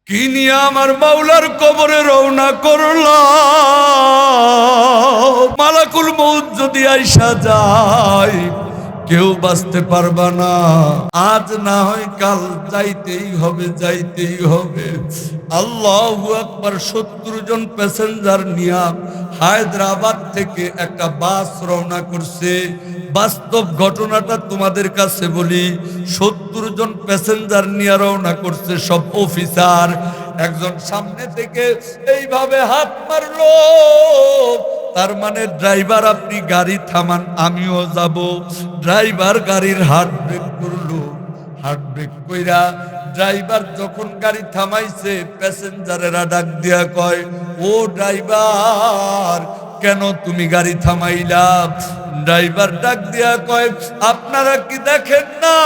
কি নিয়ে আমার মাওলার কবরে রওনা করলাম। মালাকুল মউত যদি আইসা যায় কেউ বাঁচতে পারবা না। আজ না হয় কাল যাইতেই হবে, যাইতেই হবে। আল্লাহু আকবার। 70 জন প্যাসেঞ্জার নিয়ে হায়দ্রাবাদ থেকে একটা বাস রওনা করছে। বাস্তব ঘটনাটা তোমাদের কাছে বলি। 70 জন প্যাসেঞ্জার নিয়ে রওনা করছে, সব অফিসার। একজন সামনে থেকে এইভাবে হাত মারলো, তার মানে ড্রাইভার আপনি গাড়ি থামান, আমিও যাব। ড্রাইভার গাড়ির হার্ট ব্রেক করলো। হার্ট ব্রেক কইরা ড্রাইভার যখন গাড়ি থামাইছে, প্যাসেঞ্জারেরা ডাক দিয়া কয়, ও ড্রাইভার, কেন তুমি গাড়ি থামাইলা? ড্রাইভার ডাক দিয়া কয়, আপনারা কি দেখেন না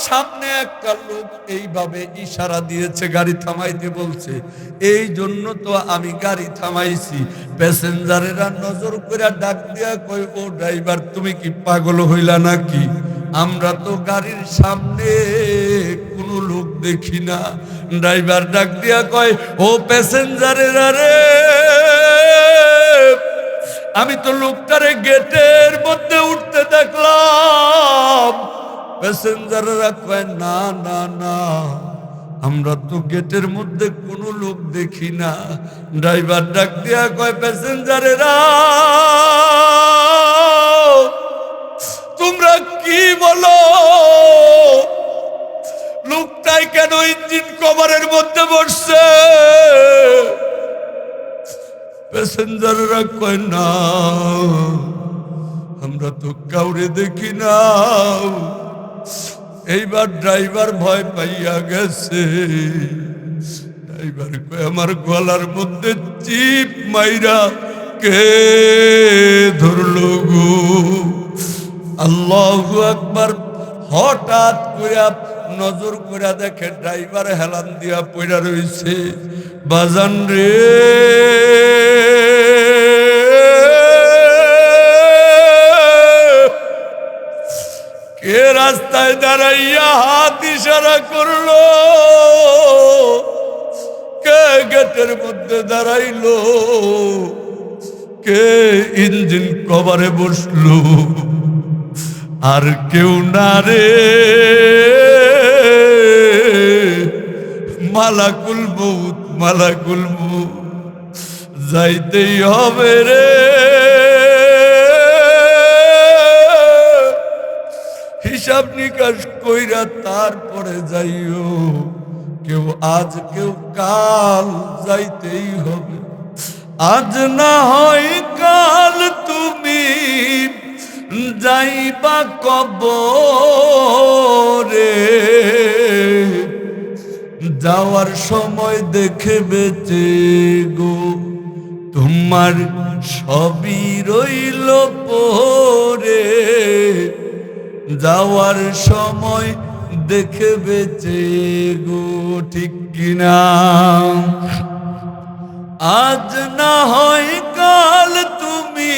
সামনে একটা লোক এইভাবে ইশারা দিয়েছে, গাড়ি থামাইতে বলছে, এই জন্য তো আমি গাড়ি থামাইছি। প্যাসেঞ্জারেরা নজর করে ডাক দিয়া কয়, ও ড্রাইভার, তুমি কি পাগল হইলা নাকি? আমরা তো গাড়ির সামনে কোনো লোক দেখি না। ড্রাইভার ডাক দিয়া কয়, ও প্যাসেঞ্জারেরা রে, আমি তো লোকটারে গেটের মধ্যে উঠতে দেখলাম। প্যাসেঞ্জাররা কয়, না না না, আমরা তো গেটের মধ্যে কোনো লোক দেখি না। ড্রাইভার ডাক দিয়া কয়, প্যাসেঞ্জারেরা তোমরা কি বলো? লোকটাই কেন ইঞ্জিন কভারের মধ্যে বসছে? প্যাসেঞ্জাররা কয়, না, আমরা তো কাউরে দেখি না। এইবার ড্রাইভার ভয় পাইয়া গেছে। ড্রাইভার কয়, আমার গলার মধ্যে চিপ মাইরা কে ধরলো গো? আল্লাহু আকবার। হঠাৎ কইরা নজর কইরা দেখে ড্রাইভার হেলান দিয়া পইরা রইছে। বাজান রে, কে রাস্তায় দাঁড়াইয়া হাত ইশারা করলো? কে গেটের মধ্যে দাঁড়াইলো? কে ইঞ্জিন কভারে বসলো? আর কেউ না রে, মালাকুল মউত, মালাকুল মউত। যাইতেই হবে রে, হিসাব নিকাশ কইরা তারপরে যাইও। কেউ আজ কেউ কাল, যাইতেই হবে। আজ না হয় কাল তুমি যাইবা কবরে। যাওয়ার সময় দেখে বেঁচে গো, তোমার সবই রইল পরে। যাওয়ার সময় দেখে বেঁচে গো, ঠিক কিনা? আজ না হয় কাল তুমি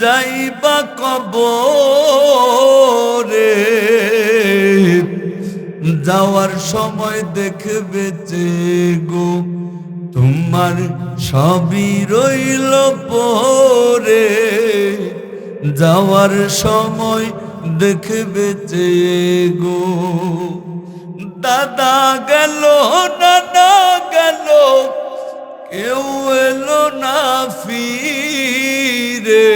যাইবা কবরে। যাওয়ার সময় দেখবে যে গো, তোমার সবই রইল পরে। যাওয়ার সময় দেখবে যে গো, দাদা গেল, নানা গেল, কেউ এলো না ফিরে।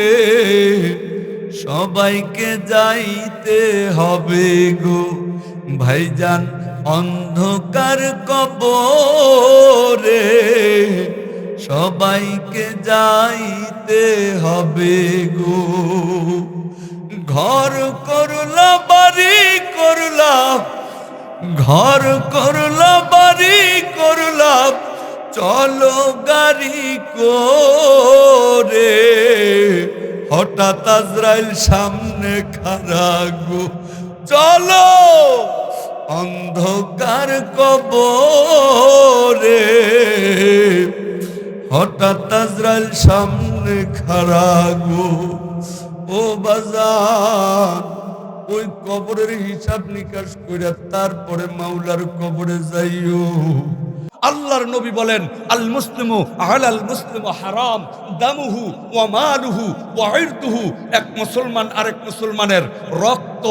সবাইকে যাইতে হবে গো ভাইজান অন্ধকার কবরে। সবাইকে যাইতে হবে গো। ঘর করলা, বাড়ি করলাম, ঘর করলা, বাড়ি করলাম, চলো গাড়ি করে। হঠাৎ আজরাইল সামনে খাড়া গো, চলো অন্ধকার কবরে। হঠাৎ আজরাইল সামনে খাড়া গো। ও বাজার, ওই কবরের হিসাব নিকাশ করে তারপরে মাওলার কবরে যাইও। আল্লাহর নবী বলেন, আল মুসলিমু আলাল মুসলিমু হারাম দামুহু ওয়া মালুহু ওয়া ইরদুহু। এক মুসলমান আরেক মুসলমানের রক্ত,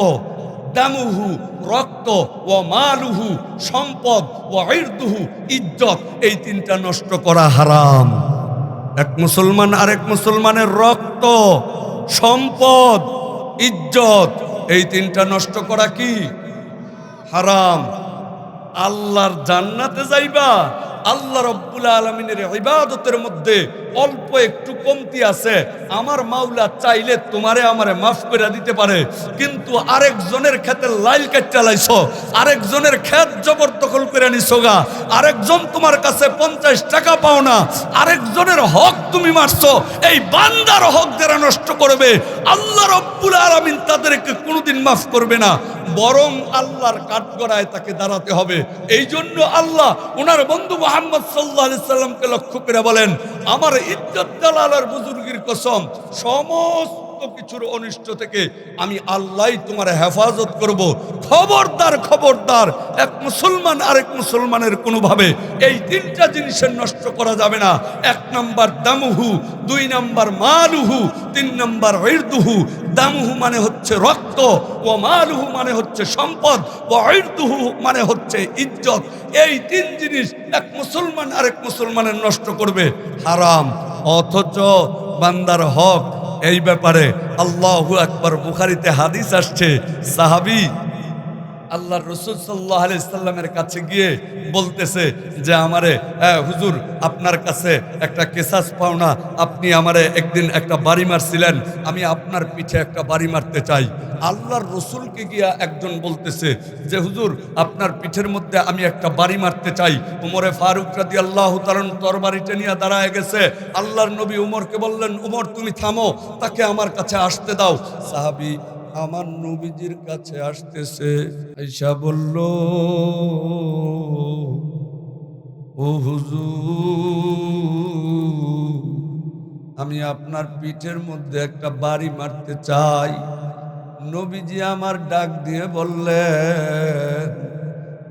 দামুহু রক্ত, ওয়া মালুহু সম্পদ, ওয়া ইরদুহু ইজ্জত, এই তিনটা নষ্ট করা হারাম। এক মুসলমান আরেক মুসলমানের রক্ত, সম্পদ, ইজ্জত, এই তিনটা নষ্ট করা কি হারাম। আল্লাহর জান্নাতে যাইবা, আল্লাহ রাব্বুল আলামিনের ইবাদতের মধ্যে অল্প একটু কমতি আছে, আমার মাওলা চাইলে তোমারে আমারে মাফ করে দিতে পারে। কিন্তু আরেকজনের ক্ষেতে লাইল কাটতে লাইছো, আরেকজনের ক্ষেত জবরদখল করে নিছো গা, আরেকজন তোমার কাছে 50 টাকা পাও না, আরেকজনের হক তুমি মারছো। এই বান্দার হক যারা নষ্ট করবে, আল্লাহ রাব্বুল আলামিন তাদেরকে কোনোদিন মাফ করবে না, বরং আল্লাহর কাঠগড়ায় তাকে দাঁড়াতে হবে। এই জন্য আল্লাহ ওনার বন্ধু মুহাম্মদ সাল্লাল্লাহু আলাইহি সাল্লামকে লক্ষ্য করে বলেন, আমার ইজ্জত জালালের বুজুর্গির কসম, সমস্ত কিছুর অনিষ্ট থেকে আমি আল্লাহই তোমার হেফাজত করব। খবরদার খবরদার, এক মুসলমান আরেক মুসলমানের কোনোভাবে এই তিনটা জিনিসের নষ্ট করা যাবে না। 1 নাম্বার দামুহু, 2 নাম্বার মালুহু, 3 নাম্বার ইরদুহু। দামুহু মানে হচ্ছে রক্ত, ও মালুহু মানে হচ্ছে সম্পদ, ও ইরদুহু মানে হচ্ছে ইজ্জত। এই 3 জিনিস এক মুসলমান আরেক মুসলমানের নষ্ট করবে হারাম। অথচ বান্দার হক, এই ব্যাপারে আল্লাহু আকবার, বুখারীতে হাদিস আসছে, সাহাবী আল্লাহর রাসূল সাল্লাল্লাহু আলাইহি সাল্লামের কাছে গিয়ে বলতেছে যে আমারে হুজুর আপনার কাছে একটা কেসাস পাওনা, আপনি আমারে একদিন একটা বাড়ি মারছিলেন, আমি আপনার পিঠে একটা বাড়ি মারতে চাই। আল্লাহর রাসূলকে গিয়া একজন বলতেছে যে হুজুর আপনার পিঠের মধ্যে আমি একটা বাড়ি মারতে চাই। উমরে ফারুক রাদিয়াল্লাহু তাআলা তরবারিটা নিয়ে দাঁড়ায় গেছে। আল্লাহর নবী উমরকে বললেন, উমর তুমি থামো, তাকে আমার কাছে আসতে দাও। সাহাবী আমার নবীজির কাছে আসতেছে, আয়েশা বলল, ও হুজুর আমি আপনার পিঠের মধ্যে একটা বাড়ি মারতে চাই। নবীজি আমার ডাক দিয়ে বললেন,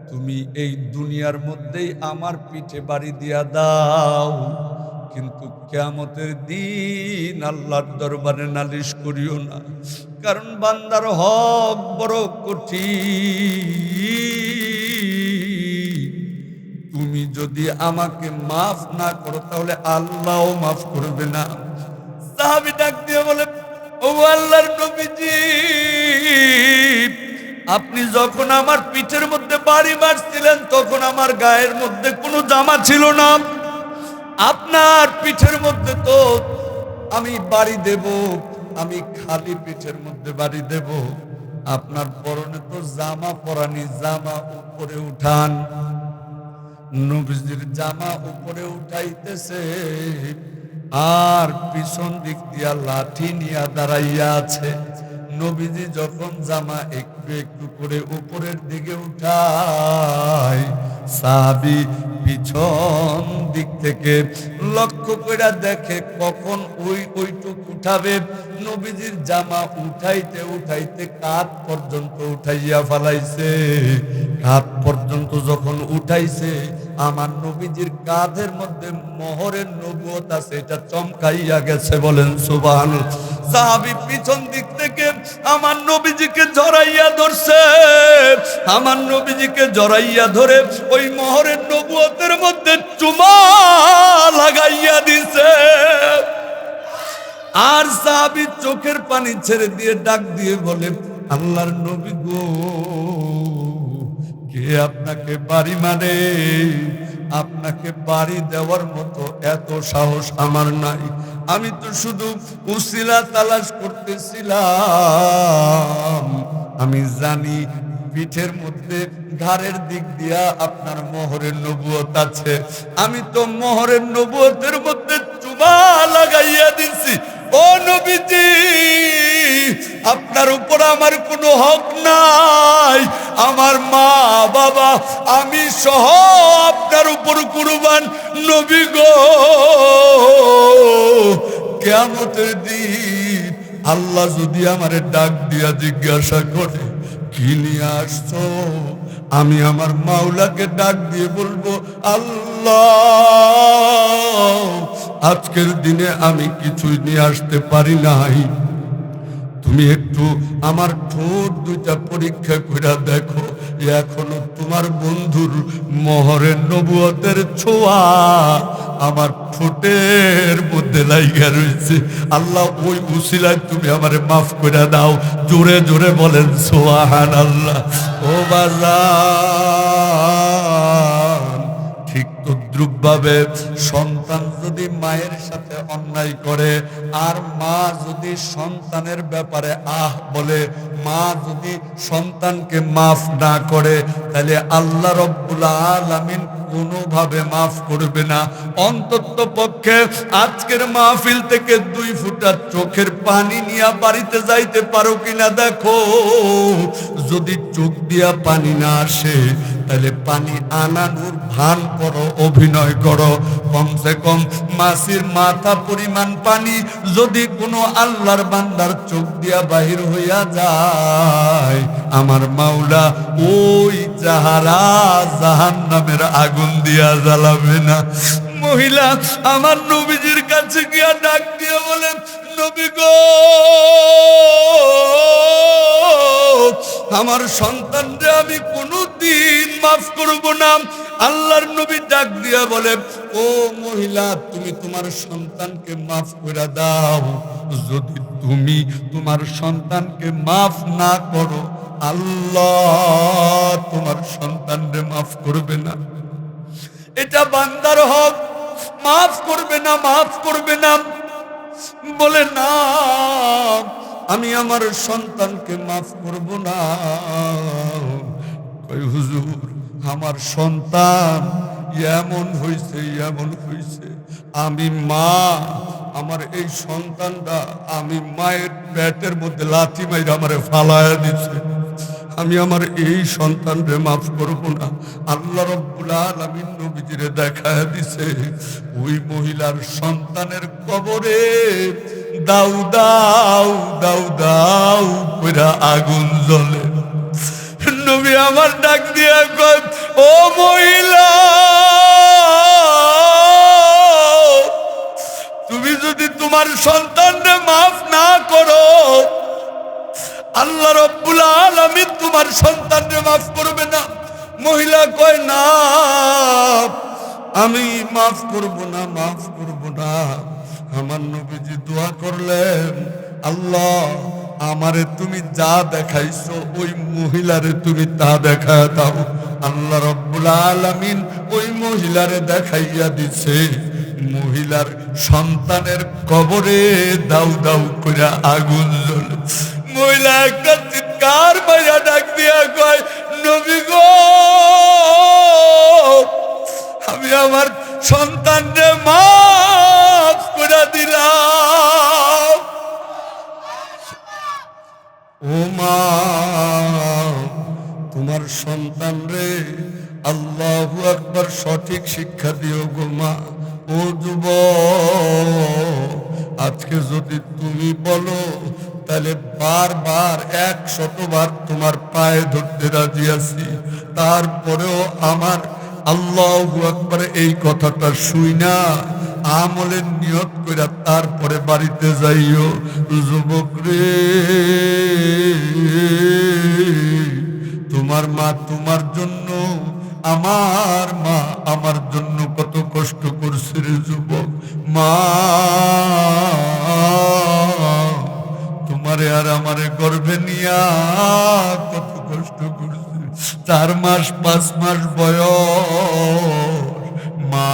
তুমি এই দুনিয়ার মধ্যেই আমার পিঠে বাড়ি দিয়া দাও, কিন্তু কিয়ামতের দিন আল্লাহর দরবারে নালিশ করিও না, কারণ বান্দার হক বড় কঠিন। তুমি যদি আমাকে মাফ না করো তাহলে আল্লাহও মাফ করবে না। সাহাবী ডাক দিয়ে বলে, ও আল্লাহর নবীজি, আপনি যখন আমার পিঠের মধ্যে বাড়ি মারছিলেন তখন আমার গায়ের মধ্যে কোনো জামা ছিল না, আপনার পিঠের মধ্যে তো আমি বাড়ি দেব, আমি খালি পিঠের মধ্যে বাড়ি দেব, আপনার পরনে তো জামা পরানি, জামা উপরে উঠান। নবীজির জামা উপরে উঠাইতেছে আর পিছন দিক দিয়া লাঠি নিয়ে দাঁড়াইয়া আছে। নবীজি যখন জামা একটু একটু করে উপরের দিকে উঠায়, সাহাবী পিছন দিক থেকে লক্ষ্য করে দেখে কখন ওইটুক উঠাবে। নবীজির জামা উঠাইতে উঠাইতে কাঁধ পর্যন্ত উঠাইয়া ফেলাইছে। কাঁধ পর্যন্ত যখন উঠাইছে, আমার নবীজির কাঁধের মধ্যে মোহরের নবুয়ত আছে, এটা চমকাইয়া গেছে। বলেন সুবহানাল্লাহ। সাহাবী পিছন দিক থেকে আমার নবীজিকে জড়াইয়া ধরছে, আমার নবীজিকে জড়াইয়া ধরে ওই মোহরের নবুয়তের মধ্যে চুমা লাগাইয়া দিছে। আর সাহাবী চোখের পানি ছেড়ে দিয়ে ডাক দিয়ে বলে, আল্লাহর নবী গো, কে আপনাকে বাড়ি মানে? আপনাকে বাড়ি দেওয়ার মতো এত সাহস আমার নাই। আমি তো শুধু উসিলা তালাশ করতেছিলাম। আমি জানি পিঠের মধ্যে ঘাড়ের দিক দিয়া আপনার মোহরের নবুয়ত আছে, আমি তো মোহরের নবুয়তের মধ্যে চুমা লাগাইয়া দিছি। ও নবীজি, আপনার উপর আমার কোনো হক নাই, আমার মা বাবা আমি সহ আপনার উপর কুরবান। নবী গো, কিয়ামতের দিন আল্লাহ যদি আমারে ডাক দিয়া জিজ্ঞাসা করে কি নিয়ে আসছো, আমি আমার মাওলাকে ডাক দিয়ে বলবো, আল্লাহ আজকের দিনে আমি কিছুই নিয়ে আসতে পারি নাই, তুমি একটু আমার ঠোঁট দুইটা পরীক্ষা করে দেখো, এখনো তোমার বন্ধুর মোহরের নবুয়তের ছোঁয়া আমার ঠোঁটের মধ্যে লাইগা রয়েছে। আল্লাহ ওই উসিলায় তুমি আমারে মাফ করে দাও। জোরে জোরে বলেন সুবহানাল্লাহ। ও বাজার, ঠিক তদ্রুপভাবে সন্তান যদি মায়ের সাথে অন্যায় করে আর মা যদি সন্তানের ব্যাপারে বলে, মা যদি সন্তানকে মাফ না করে, তাহলে আল্লাহ রব্বুল আলামিন কোনোভাবে মাফ করবে না। অন্তত পক্ষে আজকের মাহফিল থেকে 2 ফোঁটা চোখের পানি নিয়ে বাড়িতে যাইতে পারো কিনা দেখো। যদি চোখ দিয়া পানি না আসে, তাহলে পানি আনানোর ভান করো, অভিনয় করো। কমসে কম মাসির মাথা পরিমাণ পানি যদি কোনো আল্লাহর বান্দার চোখ দিয়া বাহির হইয়া যায়, আমার মাওলা ওই যাহারা জাহান্নামের আগুন দিয়া জ্বালাবে না। মহিলা আমার নবীজির কাছে গিয়া ডাক দিয়া বলেন, নবী গো, আমার সন্তানরে আমি কোনোদিন মাফ করব না। আল্লাহর নবী ডাক দিয়া বলে, ও মহিলা, তুমি তোমার সন্তানকে মাফ করে দাও। যদি তুমি তোমার সন্তানকে মাফ না করো, আল্লাহ তোমার সন্তানরে মাফ করবে না। এটা বান্দার হক, মাফ করবে না, মাফ করবে না। বলে না, আমি আমার সন্তানকে মাফ করব না। কই হুজুর, আমার সন্তান এমন হইছে, এমন হইছে, আমি মা, আমার এই সন্তানটা আমি মায়ের পেটের মধ্যে লাথি মাইরা আমারে ফালায়া দিছে, আমি আমার এই সন্তানরে মাফ করব না। আল্লাহ রাব্বুল আলামিন নবীজিরে দেখায় দিছে, ওই মহিলার সন্তানের কবরে দাউ দাউ দাউ দাউ কইরা আগুন জ্বলে। নবী আমার ডাক দিয়া কয়, ও মহিলা, তুমি যদি তোমার সন্তানরে মাফ না করো, আল্লাহ রাব্বুল আলামিন তোমার সন্তানরে মাফ করবে না। মহিলা কয়, না আমি মাফ করব না, মাফ করব না। আমার নবীজি দোয়া করলেন, আল্লাহ আমারে তুমি যা দেখাইছো ওই মহিলারে তুমি তা দেখায় দাও। আল্লাহ রাব্বুল আলামিন ওই মহিলারে দেখাইয়া দিছে, মহিলার সন্তানের কবরে দাউ দাউ করে আগুন জ্বলে। মহিলা একটা চিৎকার মাইরা ডাক দিয়া কয়, নবী গো, আমি আমার সন্তানরে মাফ করে দিলাম। ও মা, তোমার সন্তান রে আল্লাহু আকবার সঠিক শিক্ষা দিও গো মা। ও যুবক, আজকে যদি তুমি বলো, তাহলে বারবার 100বার তোমার পায়ে ধরতে রাজি আছি। তারপরেও আমার আল্লাহু আকবার এই কথাটা শুইনা আমলের নিয়ত কইরা তারপরে বাড়িতে যাইও। যুবক রে, তোমার মা তোমার জন্য, আমার মা আমার জন্য কত কষ্ট করছে রে যুবক। মা তোমারে আর আমারে গর্ভে নিয়া কত কষ্ট করছে। 4 মাস 5 মাস বয়স, মা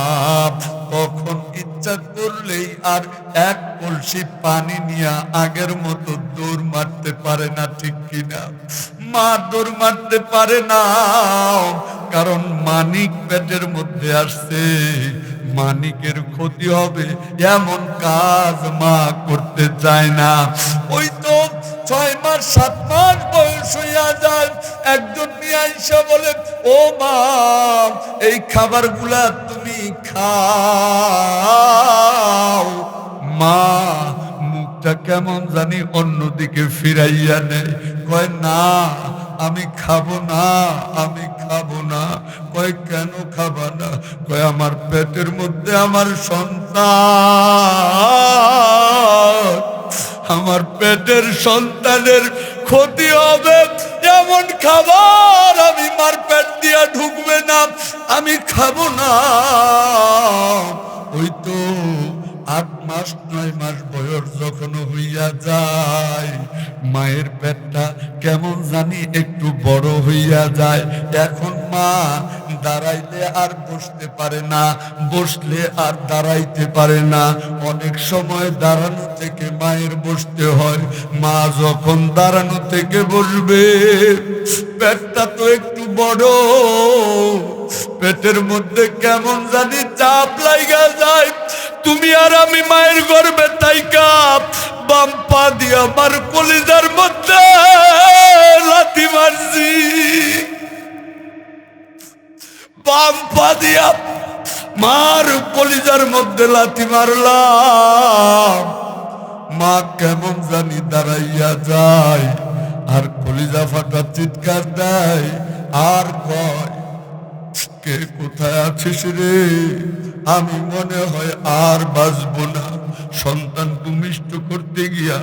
তখন ইচ্ছা করলেই আর 1 কলসি পানি নিয়ে আগের মতো দৌড় মারতে পারে না, ঠিক কিনা? মা দৌড় মারতে পারে না, কারণ মানিক পেটের মধ্যে আসছে। মানিকের ক্ষতি হবে এমন কাজ মা করতে চায় না। ওই তো 6 মাস 7 মাস বয়স হইয়া যায়, একজন নিয়ে আইসা বলে, ও মা, এই খাবারগুলা তুমি খাও। মা মুখটা মুখটা কেমন জানি অন্যদিকে ফিরাইয়া নেয়, কয় না আমি খাবো না, আমি খাবো না। কয় কেন খাবা না? কয় আমার পেটের মধ্যে আমার সন্তান, আমার পেটের সন্তানের ক্ষতি হবে এমন খাবার আমি মার পেট দিয়া ঢুকবে না, আমি খাবো না। ওই তো 8 মাস 9 মাস বয়স যখন হইয়া যায়, মায়ের পেটটা কেমন জানি একটু বড় হইয়া যায়। এখন মা দাঁড়াইলে আর বসতে পারে না, বসলে আর দাঁড়াইতে পারে না। অনেক সময় দাঁড়ানো থেকে মায়ের বসতে হয়। মা যখন দাঁড়ানো থেকে বসবে, পেটটা তো একটু বড়, পেটের মধ্যে কেমন জানি চাপ লাগা যায়। তুমি আর আমি মায়ের গর্ভে থাইকা বাম পা দিয়া আমার কলিজার মধ্যে লাথি মারছি, বাম পা দিয়া মার কলিজার মধ্যে লাথি মারলাম। মা কেমন জানি দাঁড়াইয়া যায়, আর কলিজা ফাটা চিৎকার দেয়, আর কয় কে কোথায় আছিস রে? আমি মনে হয় আর বাঁচবো না। সন্তান ভূমিষ্ঠ করতে গিয়া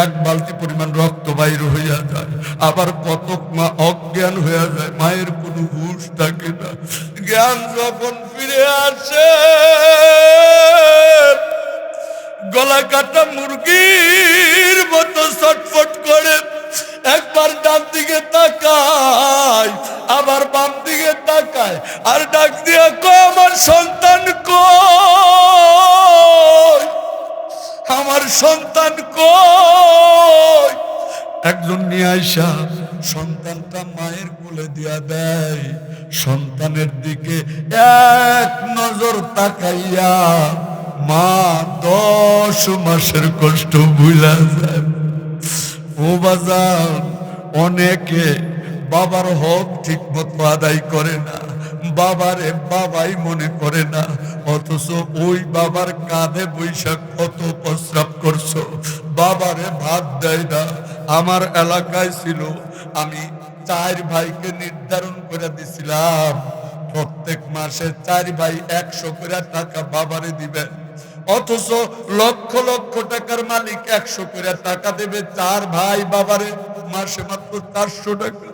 1 বালতি পরিমাণ রক্ত বাইর হইয়া যায়, আবার কতক মা অজ্ঞান হইয়া যায়, মায়ের কোনো হুঁশ থাকে না। জ্ঞান যখন ফিরে আসে, গলা কাটা মুরগির মতো ছটফট করে, একবার ডান দিকে তাকায়, আবার বাম দিকে তাকায়, আর ডাক দিয়া কয় আমার সন্তান কই, আমার সন্তান কই। একজন নিয়ে আইসা সন্তানটা মায়ের কোলে দিয়া দেয়। সন্তানের দিকে এক নজর তাকাইয়া মা 10 মাসের কষ্ট ভুলা যায়। ও বাজান, অনেকে বাবার হক ঠিক মতো আদায় করে না, বাবারে বাবাই মনে করে না, অথচ ওই বাবার কাঁধে বৈশাখ কত প্রস্রাব করছো, বাবারে ভাত দেয় না। আমার এলাকায় ছিল, আমি 4 ভাইকে নির্ধারণ করে দিছিলাম প্রত্যেক মাসে 4 ভাই 100 করে টাকা বাবারে দিবেন, অথচ লক্ষ লক্ষ টাকার মালিক 100 করে টাকা দেবে, 4 ভাই বাবারে মাসে মাত্র 400 টাকা।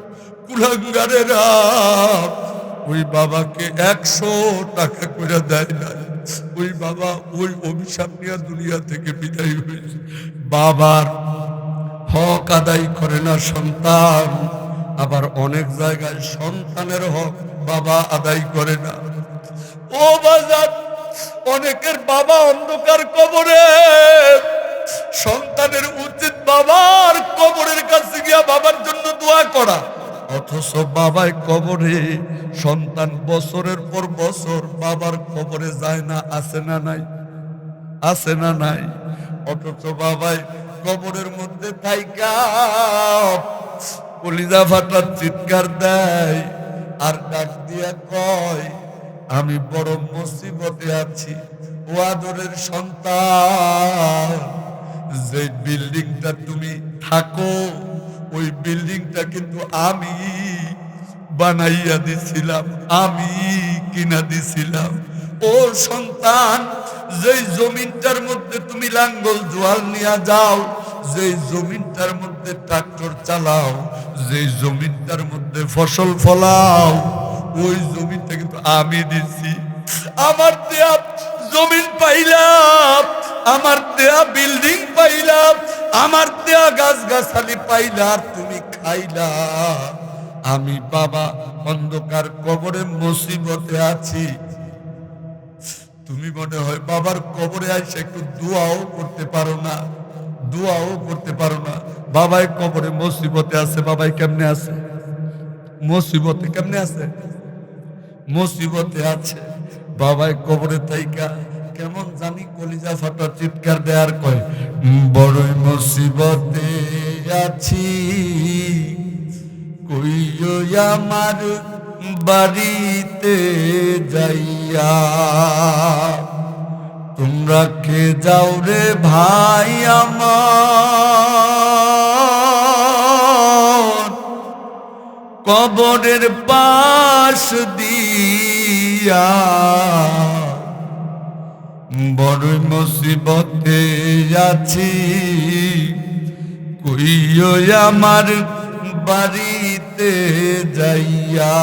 কুলাঙ্গারেরা ওই বাবাকে 100 টাকা করে দেয় না। ওই বাবা ওই অভিশাপ নিয়ে দুনিয়া থেকে বিদায় হয়েছে। বাবার হক আদায় করে না সন্তান, আবার অনেক জায়গায় সন্তানের হক বাবা আদায় করে না। ও বাজার, অনেকের বাবা অন্ধকার কবরে, সন্তানের উচিত বাবার কবরের কাছে গিয়া বাবার জন্য দোয়া করা, অথচ বাবাই কবরে, সন্তান বছরের পর বছর বাবার কবরে যায় না। আছে না নাই? আছে না নাই? অথচ বাবাই কবরের মধ্যে থাইকা কলিজা ফাটার চিৎকার দেয়, আর ডাক দিয়া কয় আমি বড় মুসিবতে আছি। ও আদরের সন্তান, যে বিল্ডিংটা তুমি থাকো, ওই বিল্ডিংটা কিন্তু আমি বানাইয়া দিছিলাম, আমি কিনা দিছিলাম। ও সন্তান, যেই জমিনটার মধ্যে তুমি লাঙ্গল জোয়াল নিয়ে যাও, যেই জমিনটার মধ্যে ট্রাক্টর চালাও, যেই জমিনটার মধ্যে ফসল ফলাও, ওই জমিনটা কিন্তু আমি দিছি। আমার দেয়া জমিন পাইলাম, আমার দেয়া বিল্ডিং পাইলাম, আমার দেয়া গাছ গাছালি পাইলাম, তুমি খাইলা। আমি বাবা অন্ধকার কবরে মুসিবতে আছি। তুমি মনে হয় বাবার কবরে আইসা একটু দোয়াও করতে পারো না, দোয়াও করতে পারো না। বাবাই কবরে মুসিবতে আছে। বাবাই কেমনে আছে? মুসিবতে কেমনে আছে? মুসিবতে আছে। বাবাই কবরে থাইকা কেমন জানি কলিজা ফাটা চিৎকার দেয়ার কয় বড়ই মুসিবতে আছি, কইও আমার বাড়িতে যাইয়া, তোমরা কে যাও রে ভাই আমার কবরের পাশ দিয়া, বড় মুসিবতে আছি, কইও আমার বাড়িতে যাইয়া।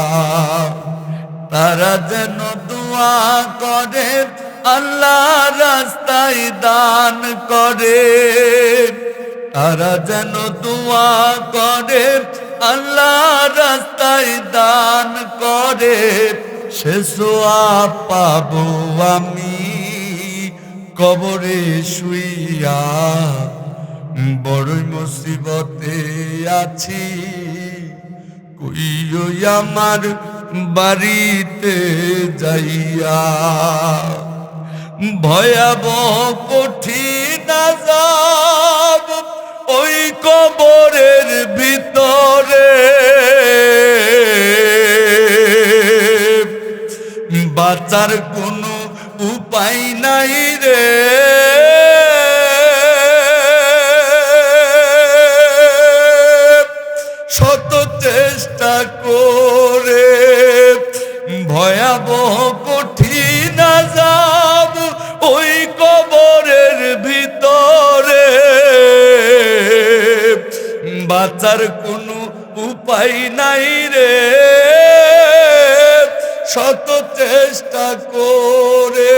তারা যেন দোয়া করে, আল্লাহ রাস্তায় দান করে। তারা যেন দোয়া করে, আল্লাহ রাস্তায় দান করে। সে সোয়াব পাবো আমি কবরে শুইয়া, বড়ই মুসিবতে আছি, কইও আমার বাড়িতে যাইয়া। ভয়াবহ কঠিন আযাব ওই কবরের ভিতরে, বাঁচার কোনো উপায় নাই রে। শত চেষ্টা করে ভয়াবহ কঠিন আযাব ওই কবরের ভিতরে, বাঁচার কোনো উপায় নাই রে। শত চেষ্টা করে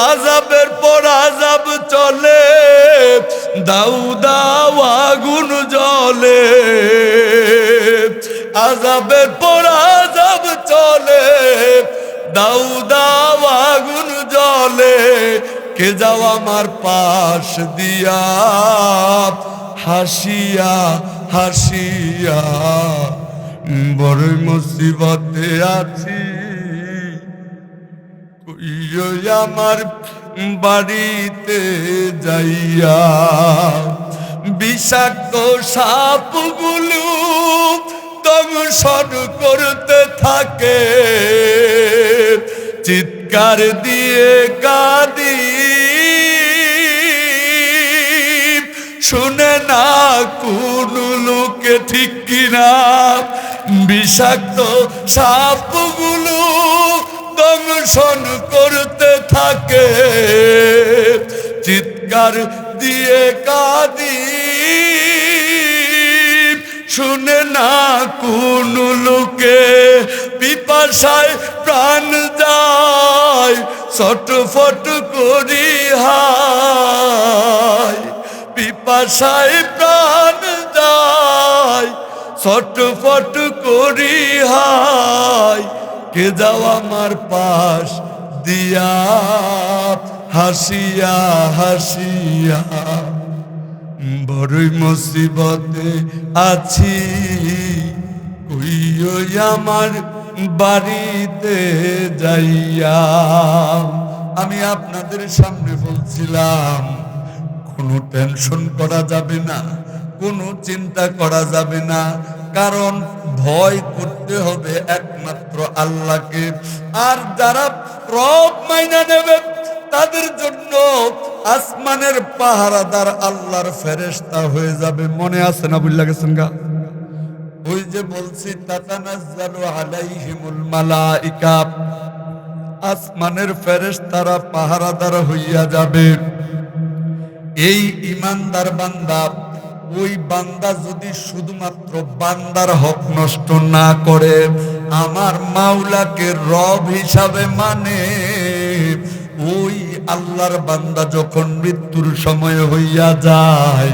আযাবের পর আযাব চলে, দাউ দাউ আগুন জ্বলে। আযাবের পর আযাব চলে, দাউ দাউ আগুন জ্বলে। কে যাও আমার পাশ দিয়া হাসিয়া হাসিয়া, বড় মুসিবতে আছি, কইও আমার বাড়িতে যাইয়া। বিষাক্ত সাপগুলো দংশন করতে থাকে, চিৎকার দিয়ে কাঁদি, শুনে না কোন লোকে, ঠিক কিনা? বিষাক্ত সাপগুলো দংশন করতে থাকে, চিৎকার দিয়ে কাঁদি, শুনে না কোন লোকে। পিপাসায় প্রাণ যায় ছটফট করি হায়, পিপাসায় প্রাণ যায় ছটফট করি হায়। কে যাও আমার পাশ দিয়া হাসিয়া হাসিয়া, বড়ই মুসিবতে আছি, কইও আমার বাড়িতে যাইয়া। আমি আপনাদের সামনে বলছিলাম, কোনো টেনশন করা যাবে না, কোনো চিন্তা করা যাবে না, কারণ ভয় করতে হবে একমাত্র আল্লাহকে। আর যারা রব মাইনা নেবে তাদের জন্য আসমানের পাহারাদার আল্লাহর ফেরেশতা হয়ে যাবে। মনে আছে না? বুঝলা গেছেন গা? ওই যে বলছি তাতানাজ্জালু আলাইহিমুল মালাইকা, আসমানের ফেরেশতারা পাহারাদার হইয়া যাবে। এই ঈমানদার বান্দা, ওই বান্দা যদি শুধুমাত্র বান্দার হক নষ্ট না করে, আমার মাওলাকে রব হিসাবে মানে, ওই আল্লাহর বান্দা যখন মৃত্যুর সময় হইয়া যায়,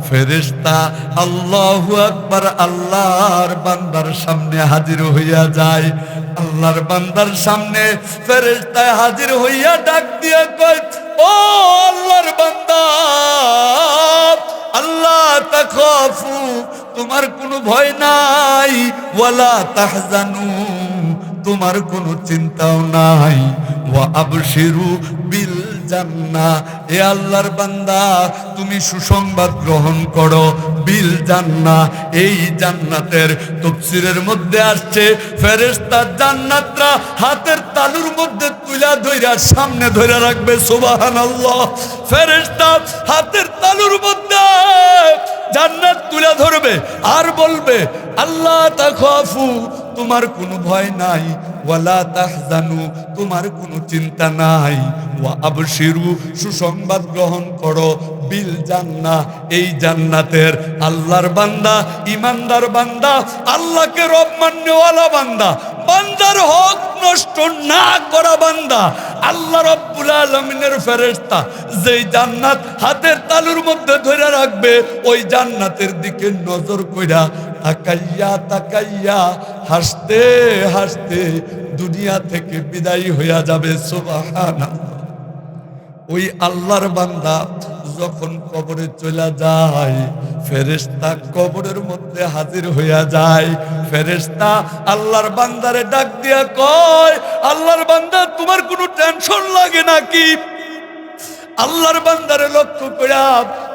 ফেরেশতা আল্লাহু আকবার আল্লাহর বান্দার সামনে হাজির হইয়া যায়। আল্লাহর বান্দার সামনে ফেরেশতা হাজির হইয়া ডাক দিয়া কয়, ও আল্লাহর বান্দা, আল্লাহ তাখাফু, তোমার কোনো ভয় নাই, ওয়ালা তাহজানু, তোমার কোনো চিন্তাও নাই, ওয়া আবশিরু বিল জান্নাহ, এ আল্লাহর বান্দা তুমি সুসংবাদ গ্রহণ করো, বিল জান্নাহ, এই জান্নাতের তাফসীরের মধ্যে আসছে ফেরেশতা জান্নাতরা হাতের তালুর মধ্যে তুলে ধইরা ধইরা সামনে ধইরা রাখবে সুবহানাল্লাহ। ফেরেশতা হাতের তালুর মধ্যে জান্নাত তুলে ধরবে আর বলবে আল্লাহ তাখাফু, তোমার কোনো ভয় নাই, ওয়ালা তাহজানু, তোমার কোনো চিন্তা নাই, ওয়া আবশিরু, সুসংবাদ গ্রহণ করো, বিল জান্নাহ, এই জান্নাতের। আল্লাহর বান্দা, ইমানদার বান্দা, আল্লাহকে রব মান্যওয়ালা বান্দা, বান্দার হক নষ্ট না করা বান্দা, আল্লাহ রাব্বুল আলামিনের ফেরেশতা যেই জান্নাত হাতের তালুর মধ্যে ধরে রাখবে, ওই জান্নাতের দিকে নজর কইরা তাকাইয়া তাকাইয়া হাসতে হাসতে দুনিয়া থেকে বিদায় হইয়া যাবে। সুবহানাল্লাহ। ওই আল্লাহর বান্দা যখন কবরে চলে যায়, ফেরেশতা কবরের মধ্যে হাজির হইয়া যায়। ফেরেশতা আল্লাহর বান্দারে ডাক দিয়া কয়, আল্লাহর বান্দা তোমার কোনো টেনশন লাগে নাকি? আল্লাহর বান্দারে লক্ষ্য কইরা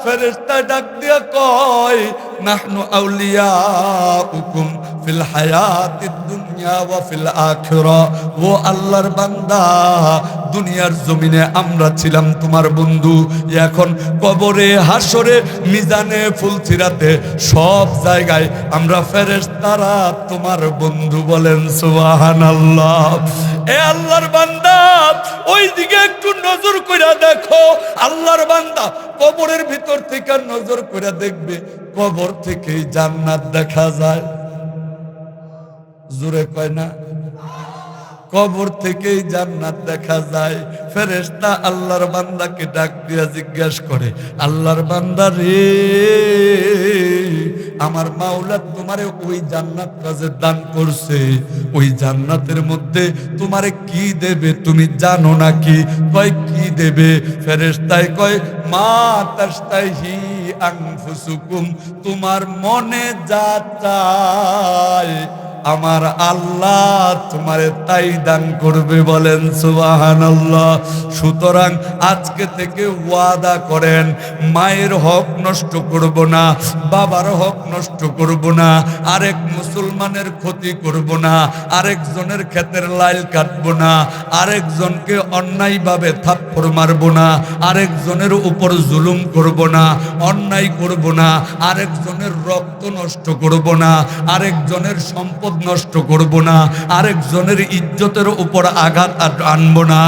ফেরেশতা ডাক দিয়া কয়, নাহনু আউলিয়াউকুম ফিল হায়াতিদ দুনিয়া ওয়া ফিল আখিরাহ। ও আল্লাহর বান্দা, দুনিয়ার জমিনে আমরা ছিলাম তোমার বন্ধু, এখন কবরে, হাসরে, মিজানে, ফুলসিরাতে, সব জায়গায় আমরা ফেরেশতারা তোমার বন্ধু। বলেন সুবহানাল্লাহ। এ আল্লাহর বান্দা, ওই দিকে একটু নজর কইরা দেখো। আল্লাহর বান্দা কবরের ভিতর থেকে নজর কইরা দেখবে, কবর থেকেই জান্নাত দেখা যায়। জোরে কয় না? কবর থেকেই জান্নাত দেখা যায়। ফেরেশতা আল্লাহর বান্দাকে ডাক দিয়া জিজ্ঞাসা করে, আল্লাহর বান্দা রে, আমার মাওলা তোমারে ওই জান্নাতটা যে দান করছে, ওই জান্নাতের মধ্যে তোমারে কি দেবে তুমি জানো নাকি? কয় কি দেবে? ফেরেশতায় কয়, মা তাশতাহি আনফুসুকুম, তোমার মনে যা চায় আমার আল্লাহ তোমারে তাই দান করবে। বলেন সুবহানাল্লাহ। সুতরাং আজকে থেকে ওয়াদা করেন, মায়ের হক নষ্ট করব না, বাবার হক নষ্ট করব না, আরেক মুসলমানের ক্ষতি করব না, আরেকজনের ক্ষেতের লাইল কাটব না, আরেকজনকে অন্যায়ভাবে থাপ্পড় মারব না, আরেকজনের উপর জুলুম করব না, অন্যায় করব না, আরেকজনের রক্ত নষ্ট করব না, আরেকজনের সম্পদ নষ্ট করব না, আরেকজনের ইজ্জতের উপর আঘাত আনব না।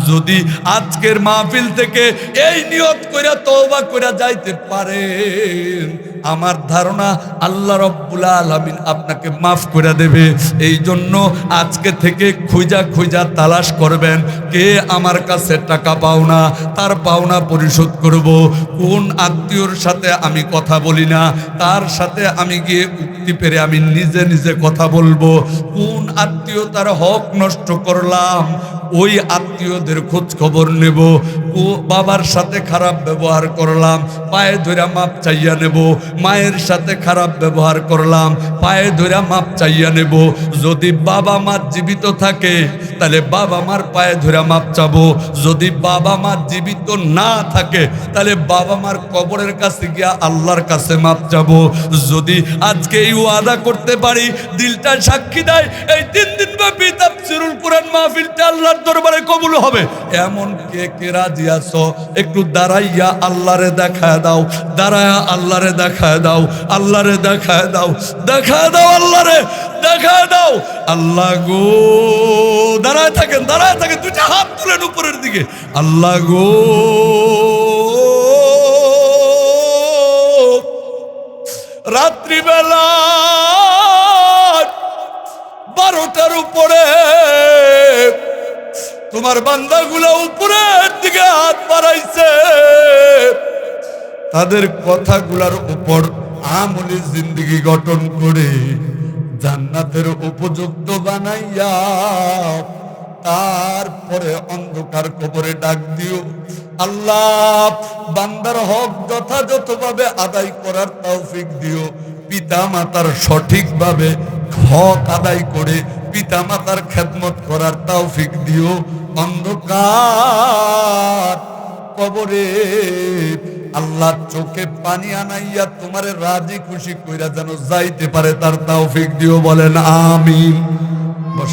যদি আজকের মাহফিল থেকে এই নিয়ত কইরা তওবা কইরা যাইতে পারেন, আমার ধারণা আল্লাহ রাব্বুল আলামিন আপনাকে মাফ করে দেবে। এই জন্য আজকে থেকে খুঁজা খুঁজা তালাশ করবেন, কে আমার কাছে টাকা পাওনা, তার পাওনা পরিশোধ করব। কোন আত্মীয়র সাথে আমি কথা বলি না, তার সাথে আমি গিয়ে উক্তি পেরে আমি নিজে নিজে কথা বলবো। কোন আত্মীয়তার হক নষ্ট করলাম, ওই আত্মীয়দের খোঁজ খবর নেব। ও বাবার সাথে খারাপ ব্যবহার করলাম, পায়ে ধরে মাপ চাইয়া নেব। মায়ের সাথে খারাপ ব্যবহার করলাম, পায়ে ধরে মাপ চাইয়া নেব। যদি বাবা মা জীবিত থাকে তাহলে বাবা মার পায়ে ধরে মাপ চাবো। যদি বাবা মা জীবিত না থাকে তাহলে বাবা মার কবরের কাছে গিয়া আল্লাহর কাছে মাপ চাবো। যদি আজকে এই ওয়াদা করতে পারি, দিলটা সাক্ষী দেয়, এই 3 দিন ব্যাপী তাফসীরুল কুরআন মাহফিলটা আল্লাহর দরবারে কবুল হবে। এমন কে কে রাজি আছো? একটু দাঁড়াইয়া আল্লাহরে দেখায় দাও, দাঁড়ায়া আল্লাহরে দেখায় দাও, আল্লাহরে দেখায় দাও, দেখায় দাও, আল্লাহরে দেখায় দাও। আল্লাহ গো, দাঁড়ায় থাকেন, দাঁড়ায় থাকেন, দুইটা হাত তুলেন উপরের দিকে। আল্লাহ গো, রাত্রিবেলা 12টার উপরে তোমার বান্দাগুলো উপরের দিকে হাত বাড়াইছে, তাদের কথাগুলার উপর আমলি জিন্দেগি গঠন করে জান্নাতের উপযুক্ত বানাইয়া তারপরে অন্ধকার কবরে ডাক দিও। আল্লাহ, বান্দার হক যথাযথভাবে আদায় করার তৌফিক দিও। পিতা মাতার সঠিকভাবে হক আদায় করে পিতা মাতার খেদমত করার তৌফিক দিও। অন্ধকার কবরে আল্লাহ চোখে পানি আনাইয়া তোমারে রাজি খুশি কইরা যেন যাইতে পারে তার তৌফিক দিও। বলেন আমিন।